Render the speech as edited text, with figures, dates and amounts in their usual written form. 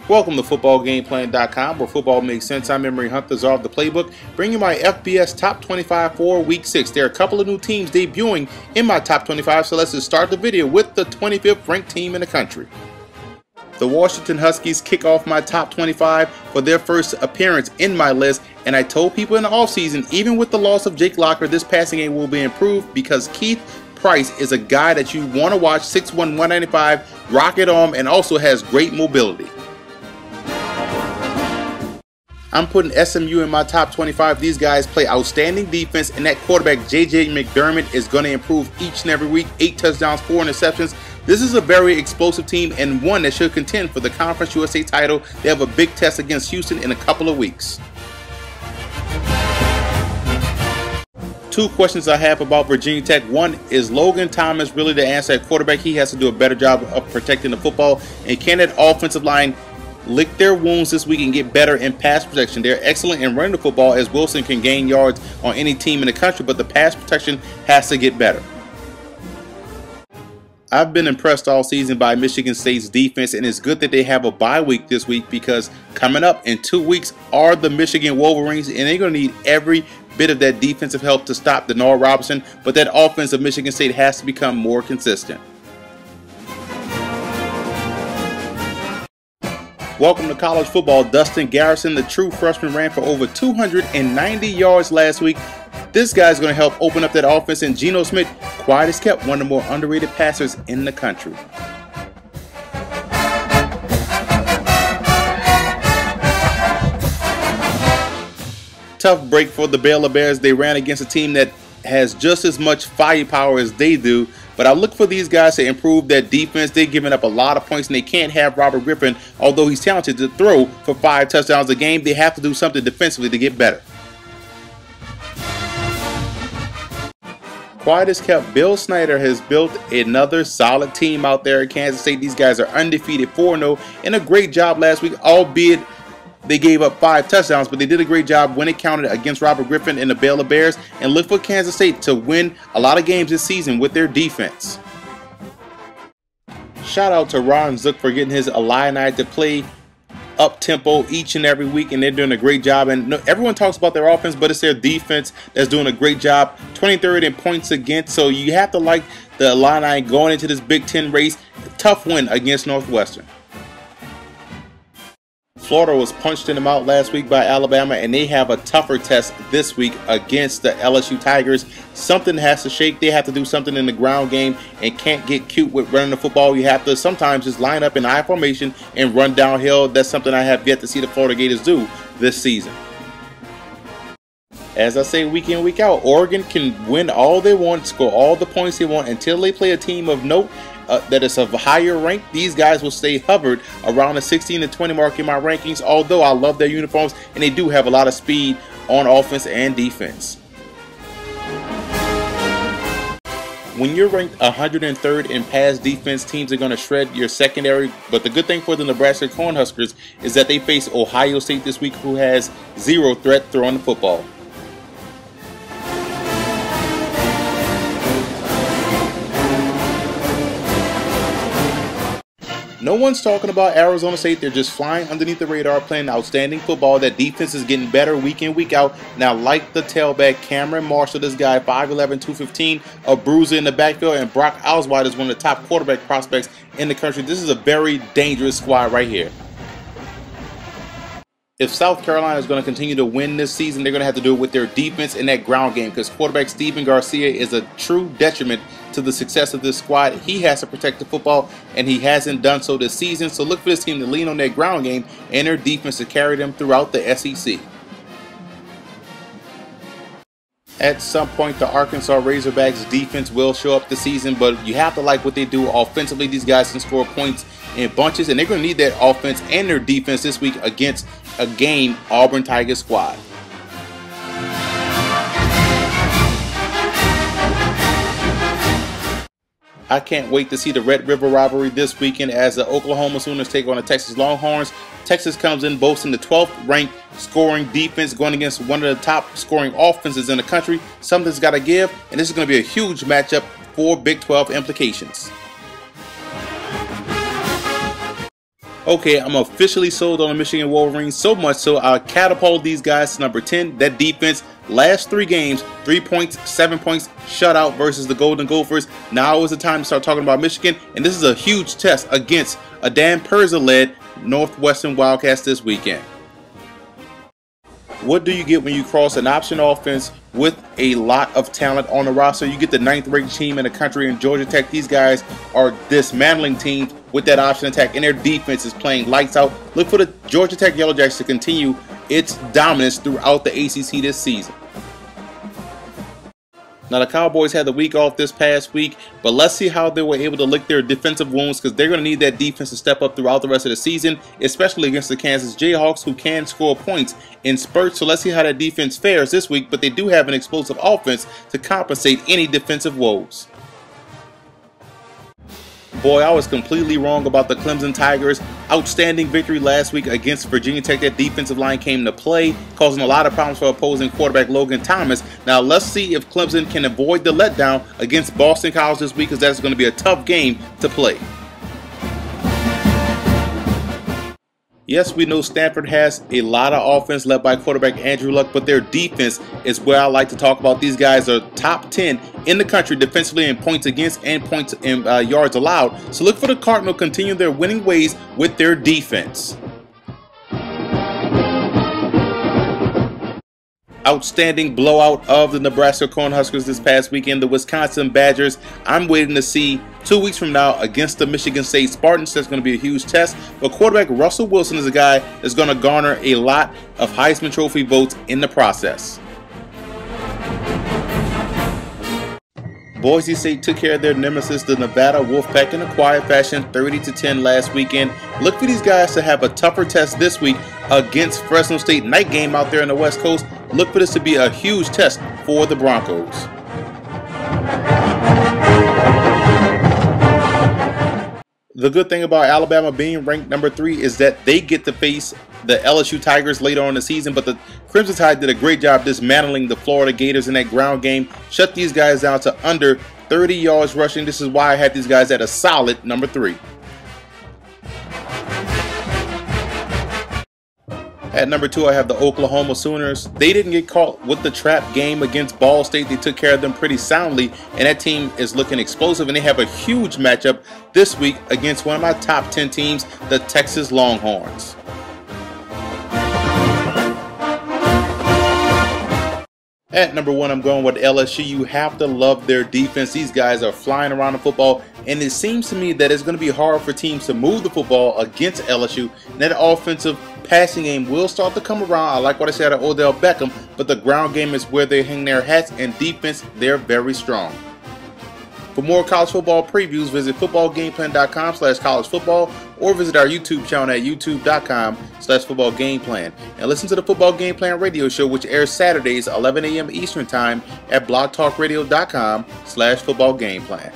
Welcome to footballgameplan.com, where football makes sense. I'm Emery Hunt, the czar of the playbook, bringing my FBS top 25 for week 6. There are a couple of new teams debuting in my top 25, so let's just start the video with the 25th ranked team in the country. The Washington Huskies kick off my top 25 for their first appearance in my list, and I told people in the offseason, even with the loss of Jake Locker, this passing game will be improved because Keith Price is a guy that you want to watch. 6'1", 195, rocket arm, and also has great mobility. I'm putting SMU in my top 25. These guys play outstanding defense, and that quarterback J.J. McDermott is going to improve each and every week. 8 touchdowns, 4 interceptions. This is a very explosive team and one that should contend for the Conference USA title. They have a big test against Houston in a couple of weeks. 2 questions I have about Virginia Tech. One, is Logan Thomas really the answer at quarterback? He has to do a better job of protecting the football. And can that offensive line lick their wounds this week and get better in pass protection? They're excellent in running the football, as Wilson can gain yards on any team in the country, but the pass protection has to get better. I've been impressed all season by Michigan State's defense, and it's good that they have a bye week this week, because coming up in 2 weeks are the Michigan Wolverines, and they're going to need every bit of that defensive help to stop Denard Robinson, but that offense of Michigan State has to become more consistent. Welcome to college football. Dustin Garrison, the true freshman, ran for over 290 yards last week. This guy's going to help open up that offense, and Geno Smith, quiet as kept, one of the more underrated passers in the country. Tough break for the Baylor Bears. They ran against a team that has just as much firepower as they do, but I look for these guys to improve their defense. They're giving up a lot of points, and they can't have Robert Griffin, although he's talented, to throw for 5 touchdowns a game. They have to do something defensively to get better. Quiet as kept, Bill Snyder has built another solid team out there at Kansas State. These guys are undefeated, 4-0, and a great job last week, albeit they gave up 5 touchdowns, but they did a great job when it counted against Robert Griffin and the Baylor Bears. And look for Kansas State to win a lot of games this season with their defense. Shout out to Ron Zook for getting his Illini to play up-tempo each and every week, and they're doing a great job. And everyone talks about their offense, but it's their defense that's doing a great job. 23rd in points against, so you have to like the Illini going into this Big Ten race. Tough win against Northwestern. Florida was punched in the mouth last week by Alabama, and they have a tougher test this week against the LSU Tigers. Something has to shake. They have to do something in the ground game and can't get cute with running the football. You have to sometimes just line up in I formation and run downhill. That's something I have yet to see the Florida Gators do this season. As I say week in, week out, Oregon can win all they want, score all the points they want until they play a team of note that is of a higher rank. These guys will stay hovered around the 16-20 mark in my rankings, although I love their uniforms and they do have a lot of speed on offense and defense. When you're ranked 103rd in pass defense, teams are going to shred your secondary. But the good thing for the Nebraska Cornhuskers is that they face Ohio State this week, who has 0 threat throwing the football. No one's talking about Arizona State. They're just flying underneath the radar, playing outstanding football. That defense is getting better week in, week out. Now, like the tailback, Cameron Marshall, this guy, 5'11", 215, a bruiser in the backfield, and Brock Osweiler is one of the top quarterback prospects in the country. This is a very dangerous squad right here. If South Carolina is going to continue to win this season, they're going to have to do it with their defense in that ground game, because quarterback Steven Garcia is a true detriment to the success of this squad. He has to protect the football, and he hasn't done so this season. So look for this team to lean on that ground game and their defense to carry them throughout the SEC. At some point, the Arkansas Razorbacks defense will show up this season, but you have to like what they do offensively. These guys can score points in bunches, and they're going to need that offense and their defense this week against a game Auburn Tigers squad. I can't wait to see the Red River rivalry this weekend as the Oklahoma Sooners take on the Texas Longhorns. Texas comes in boasting the 12th ranked scoring defense, going against one of the top scoring offenses in the country. Something's got to give, and this is going to be a huge matchup for Big 12 implications. Okay, I'm officially sold on the Michigan Wolverines, so much so I catapulted these guys to number 10. That defense, last 3 games, 3 points, 7 points, shutout versus the Golden Gophers. Now is the time to start talking about Michigan, and this is a huge test against a Dan Perza-led Northwestern Wildcats this weekend. What do you get when you cross an option offense with a lot of talent on the roster? You get the 9th-ranked team in the country in Georgia Tech. These guys are dismantling teams with that option attack, and their defense is playing lights out. Look for the Georgia Tech Yellow Jackets to continue its dominance throughout the ACC this season. Now, the Cowboys had the week off this past week, but let's see how they were able to lick their defensive wounds, because they're going to need that defense to step up throughout the rest of the season, especially against the Kansas Jayhawks, who can score points in spurts. So let's see how that defense fares this week, but they do have an explosive offense to compensate any defensive woes. Boy, I was completely wrong about the Clemson Tigers. Outstanding victory last week against Virginia Tech. That defensive line came to play, causing a lot of problems for opposing quarterback Logan Thomas. Now let's see if Clemson can avoid the letdown against Boston College this week, because that's going to be a tough game to play. Yes, we know Stanford has a lot of offense led by quarterback Andrew Luck, but their defense is where I like to talk about. These guys are top 10 in the country defensively in points against and points in yards allowed. So look for the Cardinals continue their winning ways with their defense. Outstanding blowout of the Nebraska Cornhuskers this past weekend. The Wisconsin Badgers, I'm waiting to see 2 weeks from now against the Michigan State Spartans. That's going to be a huge test. But quarterback Russell Wilson is a guy that's going to garner a lot of Heisman Trophy votes in the process. Boise State took care of their nemesis, the Nevada Wolfpack, in a quiet fashion, 30-10 last weekend. Look for these guys to have a tougher test this week against Fresno State. Night game out there on the West Coast. Look for this to be a huge test for the Broncos. The good thing about Alabama being ranked number 3 is that they get to face the LSU Tigers later on in the season, but the Crimson Tide did a great job dismantling the Florida Gators in that ground game. Shut these guys down to under 30 yards rushing. This is why I had these guys at a solid number 3. At number 2, I have the Oklahoma Sooners. They didn't get caught with the trap game against Ball State. They took care of them pretty soundly, and that team is looking explosive, and they have a huge matchup this week against one of my top 10 teams, the Texas Longhorns. At number 1, I'm going with LSU. You have to love their defense. These guys are flying around the football, and it seems to me that it's going to be hard for teams to move the football against LSU. And that offensive passing game will start to come around. I like what I said of Odell Beckham, but the ground game is where they hang their hats, and defense, they're very strong. For more college football previews, visit footballgameplan.com/collegefootball or visit our YouTube channel at youtube.com/footballgameplan. And listen to the Football Game Plan radio show, which airs Saturdays 11 a.m. Eastern Time at blogtalkradio.com/footballgameplan.